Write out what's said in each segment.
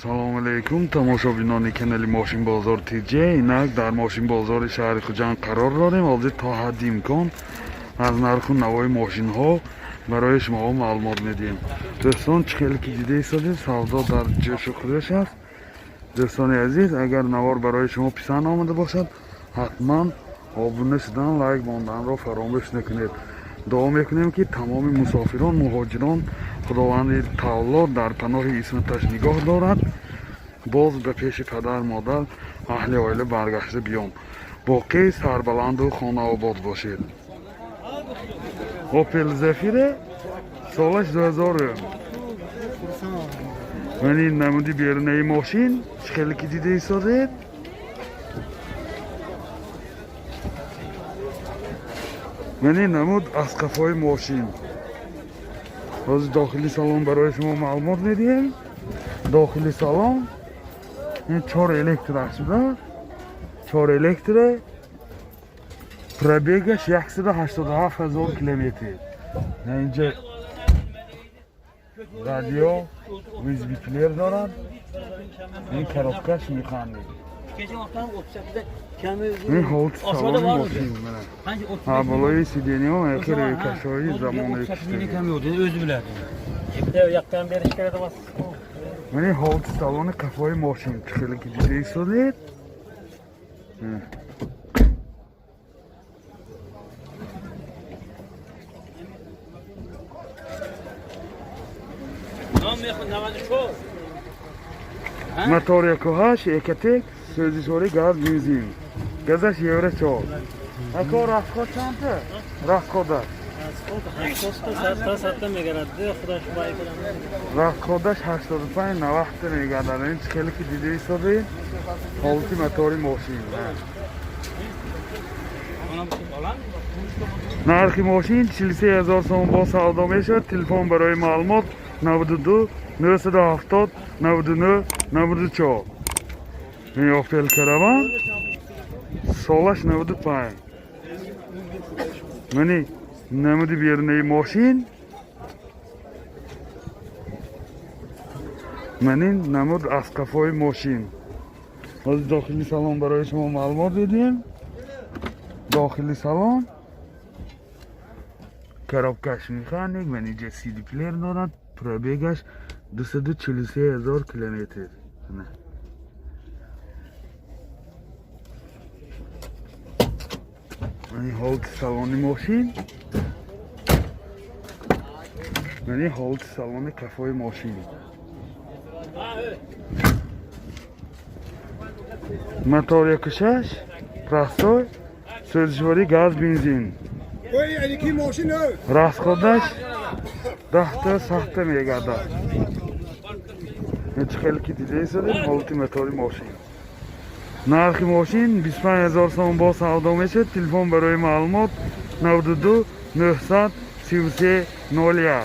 салому алейкум тамошобинони канали мошинбозор тж. Инак дар мошинбозори шаҳри хуҷанд қарор дорем. ҳозир то ҳадди имкон аз нарху навои мошинҳо барои шумо маълумот медиҳем. дӯстон чӣ хеле ки дида истодед, савдо дар ҷӯшу хӯрош аст. дӯстони азиз, агар навор барои шумо писанд омада бошад, ҳатман обуна шудан, лайк монданро фаромӯш накунед. дуо мекунем ки тамоми мусофирон, муҳоҷирон худованди таоло дар паноҳи исматаш нигоҳ дорад, боз ба пеши падар модар аҳли оила баргашта биён. боқӣ сарбаланду хонаобод бошед. Opel Zafira солаш 2000. Мани намуди берунаи мошин чӣ хеле ки дида истодед? мани намуд аз қафои мошин. ҳозир дохили салон барои шумо маълумот медиҳем. дохили салон ин 4 электр шуда, 4 электр, пробегаш 187,000 километр. инҷа радио USB плеер дорад. ин коробкаш механик. ин ҳолти салони мошин менад. болои сидениҳо мехире кашои замонаи o'zi biladi. Bitta yoqdan berish kerak emas. мани ҳолти салони қафои мошин чӣ хеле ки дида истодед? мотор 1.8 екатек, сӯзишвори газ бензин. газаш евро 4. ако расход чанта? расходаш? расходаш 85-90 мегардад. ин чӣ хеле ки дида истодед? ҳолти мотори мошин. нархи мошин 43000 сом бо савдо мешавад. телефон барои маълумот 92 970 99 94. ин Opel Caravan солаш 95. мани намуди берунаи мошин, мани намуд аз қафои мошин. ҳозир дохили салон барои шумо маълумот додем. дохили салон коробкаш механик, мани ҷа CD плеер дорад, пробегаш 243,000 километр. мани ҳолти салони мошин, мани ҳолти салони қафои мошин. мотор 1.6 простой, сӯзишвори газ бензин. расходаш 10-100 мегардад. ин чӣ хеле ки дида истодед? ҳолти мотори мошин. нархи мошин 25000 сом бо савдо мешавад. телефон барои маълумот 92 900 33 01.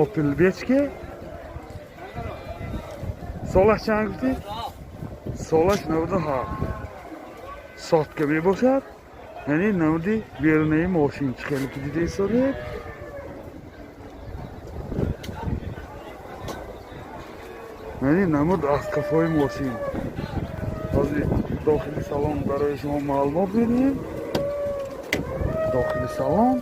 Opel Bechke солаш чанд гуфтед? солаш 97. сотка мебошад. яъне намуди берунаи мошин чӣ хеле ки дида истодед? یعنی نمود از قفای ماشین. ҳозир дохили салон барои шумо маълумот медиҳем. дохили салон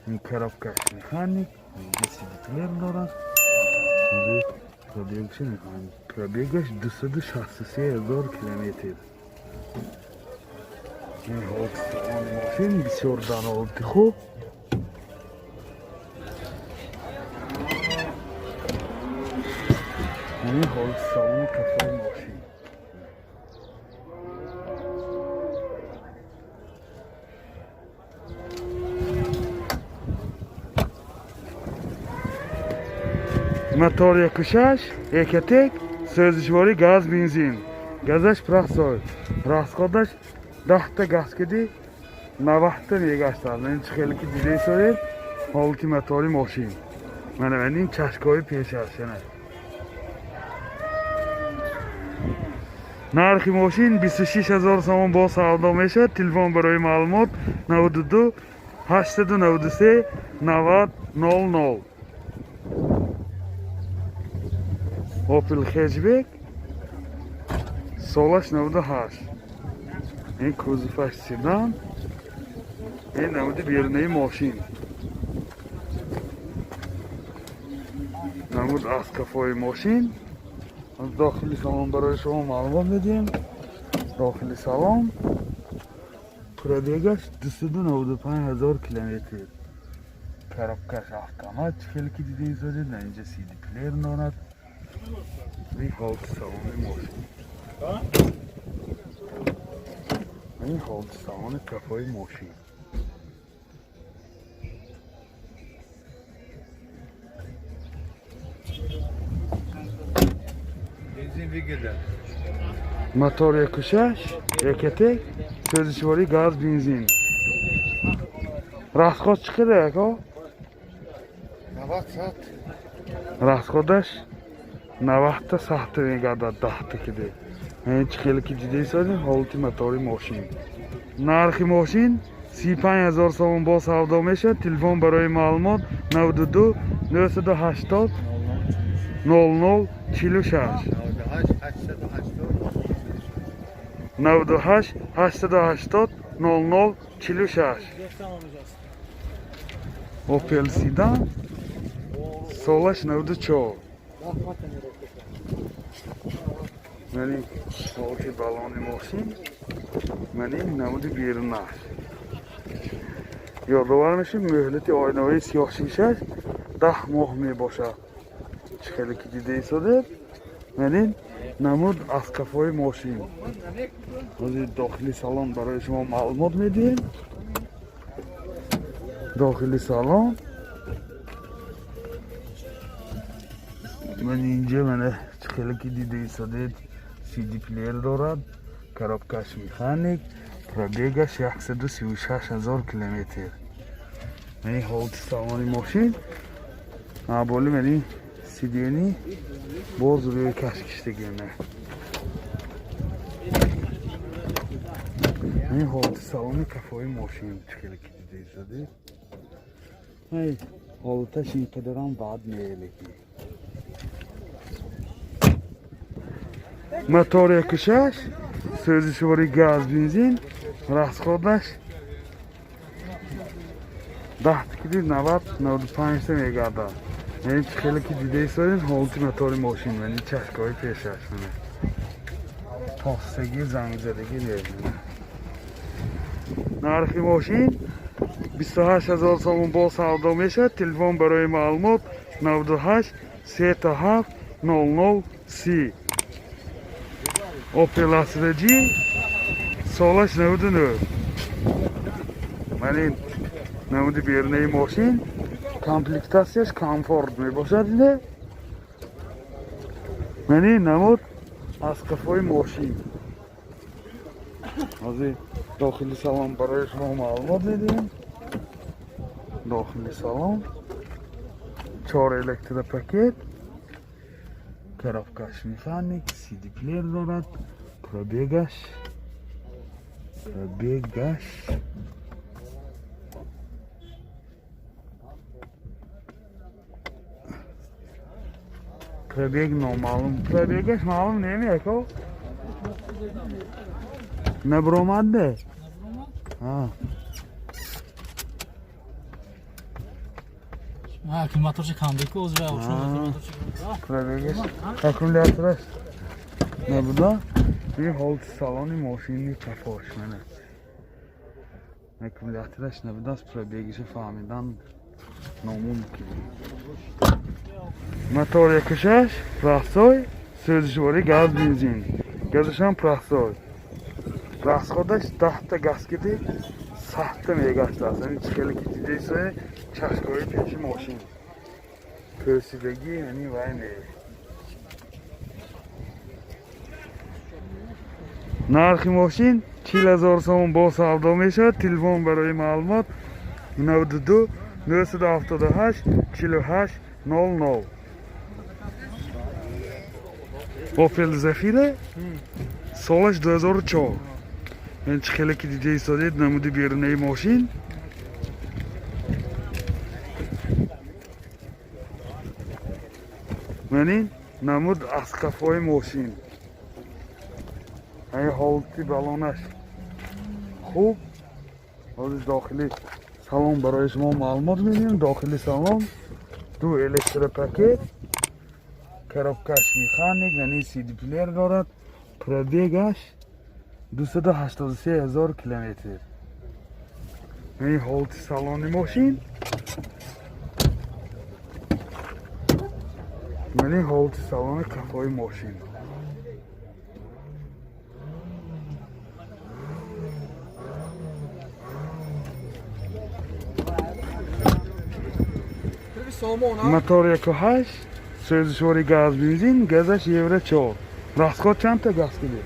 ин коробкаш механик, инҷа CD плеер дорад. пробегаш механик, пробегаш 263,000 километр. ин ҳолти салони мошин бисёр дар ҳолати хуб. ин ҳолти салони қафои мошин. мотор 1.6 екатек, сӯзишвори газ бензин. газаш простой, расходаш 10 газ киди 90 мегаштад. ин чӣ хеле ки дида истодед? ҳолти мотори мошин. мана ин чашкои пешаш. нархи мошин 26000 сом бо савдо мешавад. телефон барои маълумот 92 893 90 00. Opel hatchback سالش 98. این کوزفش سیدان. این نمود بیرونی ماشین. نمود اسکافای ماشین. از داخلی سالن برای شما معلومات میدیم. داخلی سالن پرودیگش 295,000 کیلومتر. کرابکش автомат خیلی که دیده ایزاده در اینجا سی دی پلیر دارد. این حالت سالن ماشین. این حالت سالن کفای ماشین. موتور 1.6 1.1 سوزشواری گاز بنزین راسخود چقدر اکا؟ 90 ساعت راسخودش 90 ساعت میگرده 10 کده این خیلی که دیده ایستادیم حالتی موتوری ماشین نرخی ماشین 35,000 سوم با سودا میشه تلفن برای معلومات 92 980 00 46 98 880 00 46 Opel Sedan Solaş 94 Meni Volki baloni ماشین Meni نمود بیرون نش یادآور میشیم مهلت آینه‌های سیاه شیشه 10 ماه میباشه خیلی که دیده ایستاده Meni نمود اسکافای ماشین از داخلی سالن برای شما معلومات میدیم داخلی سالن من اینجا من خیلی که دیده ایستاده سی دی پلیر دارد کرابکش میخانیک پرابیگش 136,000 کیلومتر من حالت سالن ماشین بالی من سی دی باز روی کشکشتگیمه این حالت سالن کفای ماشین خیلی که دیده ایستاده این حالتش این قدرم بعد میلیگی موتور 1.6 سوزشواری گاز بنزین راسخودش 10 کدی 90 95 تا میگرده این خیلی که دیده ایستادیم حالتی موتور ماشین یعنی چشکای پیشش منه تاستگی زنگ زدگی بیرونه نرخی ماشین 28,000 سوم با سودا میشه تلفن برای معلومات 98 37 00 30 Opel Astra-G سالش 99 من این نمود بیرونه ماشین کامپلیکتاسیش کامفورت میباشد دیده من این نمود اسکافای ماشین از داخلی سالن برای شما معلومات میدیم داخلی سالن 4 الکتر پاکت کرابکش میخانیک سی دی پلیر دارد پرابیگش پرابیگ نامعلوم پرابیگش معلوم نمیه که نبرومده Akkumulyatorchi kambek o'zi va o'sha پرابیگش اکومولاتورش نبوده این حالت سالانی ماشینی کفاش منه اکومولاتورش نبوده از پرابیگش فهمیدن ناممکنه موتور 1.6 پراسوی سوزشواری گاز بنزین گازش هم پراسوی راسخودش 10 تا گاز کده 100 تا میگشت است این خیلی که دیده ایستاده چشکای پیش ماشین پرسیدگی یعنی وای نه نرخی ماشین 40,000 سوم با سودا میشه تلفن برای معلومات 92 978 48 00 Opel Zafira سالش 2004 این خیلی که دیده ایستاده نمود بیرونه ماشین یعنی نمود از کفای ماشین این حالتی بالانش خوب از داخلی سالن برای شما معلومات میدیم داخلی سالن دو الکتروپاکت کروبکش میخانیک یعنی سی دی پلیر دارد پرودیگش 283,000 کیلومتر این حالتی سالن ماشین یعنی حالتی سالن کفای ماشین موتور 1.8 سوزشوری گاز بنزین گازش یورو 4 راسخود چند تا گاز کلی؟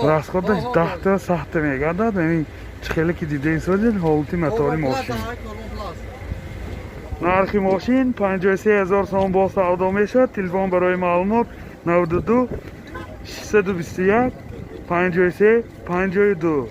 راسخودش 10 تا سخت میگردد یعنی خیلی که دیده سوزید حالتی موتور ماشین نرخ ماشین 53,000 سوم با سودا میشد تلفن برای معلومات 92 621 53 52